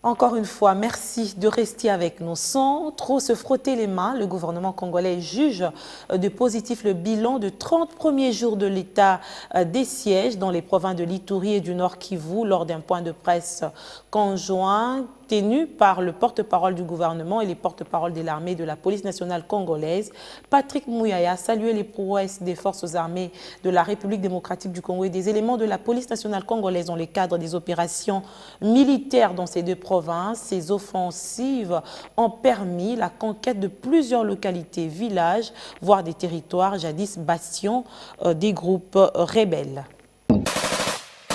Encore une fois, merci de rester avec nous. Sans trop se frotter les mains, le gouvernement congolais juge de positif le bilan de 30 premiers jours de l'état des sièges dans les provinces de l'Ituri et du Nord Kivu lors d'un point de presse conjoint tenu par le porte-parole du gouvernement et les porte-parole de l'armée et de la police nationale congolaise. Patrick Mouyaya a salué les prouesses des forces armées de la République démocratique du Congo et des éléments de la police nationale congolaise dans le cadre des opérations militaires dans ces deux provinces. Ces offensives ont permis la conquête de plusieurs localités, villages, voire des territoires jadis bastions des groupes rebelles.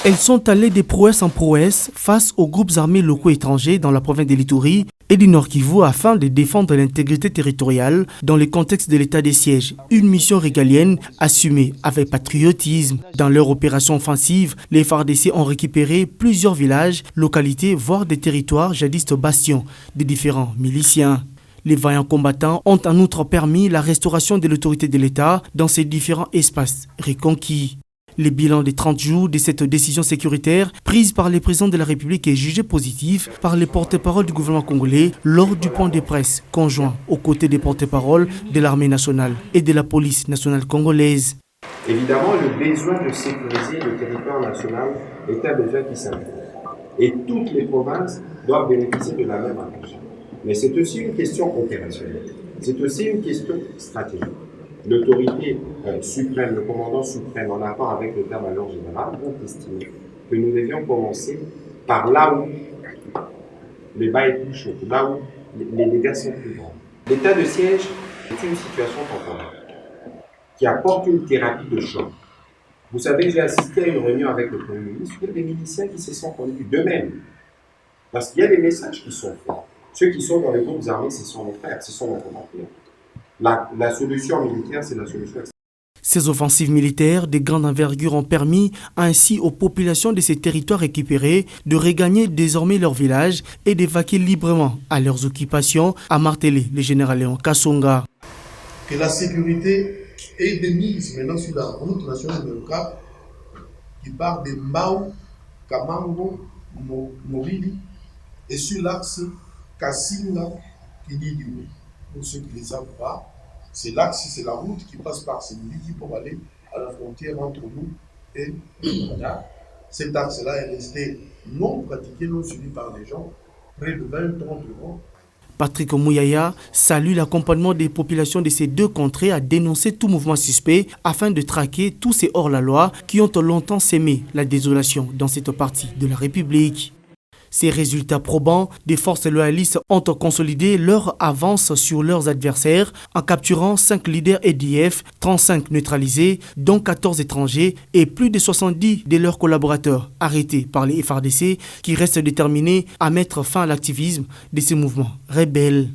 Elles sont allées de prouesse en prouesse face aux groupes armés locaux étrangers dans la province de l'Ituri et du Nord Kivu afin de défendre l'intégrité territoriale dans le contexte de l'état des sièges. Une mission régalienne assumée avec patriotisme. Dans leur opération offensive, les FARDC ont récupéré plusieurs villages, localités, voire des territoires jadis bastions des différents miliciens. Les vaillants combattants ont en outre permis la restauration de l'autorité de l'État dans ces différents espaces reconquis. Le bilan des 30 jours de cette décision sécuritaire prise par le président de la République est jugé positif par les porte-paroles du gouvernement congolais lors du point de presse conjoint aux côtés des porte-paroles de l'armée nationale et de la police nationale congolaise. Évidemment, le besoin de sécuriser le territoire national est un besoin qui s'impose. Et toutes les provinces doivent bénéficier de la même attention. Mais c'est aussi une question opérationnelle. C'est aussi une question stratégique. L'autorité suprême, le commandant suprême, en accord avec l'état-major général, ont estimé que nous devions commencer par là où les bas est plus chaud, là où les dégâts sont plus grands. L'état de siège est une situation temporaire qui apporte une thérapie de choc. Vous savez, j'ai assisté à une réunion avec le Premier ministre, il y a des miliciens qui se sont rendus d'eux-mêmes. Parce qu'il y a des messages qui sont forts. Ceux qui sont dans les groupes armés, ce sont nos frères, ce sont nos compatriotes. La solution militaire, c'est la solution. Ces offensives militaires de grande envergure ont permis ainsi aux populations de ces territoires récupérés de regagner désormais leurs villages et d'évacuer librement à leurs occupations, a martelé le général Léon Kassonga. Que la sécurité est de mise maintenant sur la route nationale numéro 4 qui part de Mbao, Kamango, Morili et sur l'axe Kassinga-Kididioui. Pour ceux qui ne savent pas, c'est l'axe, c'est la route qui passe par Sémiliki pour aller à la frontière entre nous et le Canada. Cet axe-là est resté non pratiqué, non suivi par les gens, près de 20-30 ans. Patrick Mouyaya salue l'accompagnement des populations de ces deux contrées à dénoncer tout mouvement suspect afin de traquer tous ces hors-la-loi qui ont longtemps sémé la désolation dans cette partie de la République. Ces résultats probants, des forces loyalistes ont consolidé leur avance sur leurs adversaires en capturant 5 leaders EDF, 35 neutralisés, dont 14 étrangers et plus de 70 de leurs collaborateurs arrêtés par les FARDC qui restent déterminés à mettre fin à l'activisme de ces mouvements rebelles.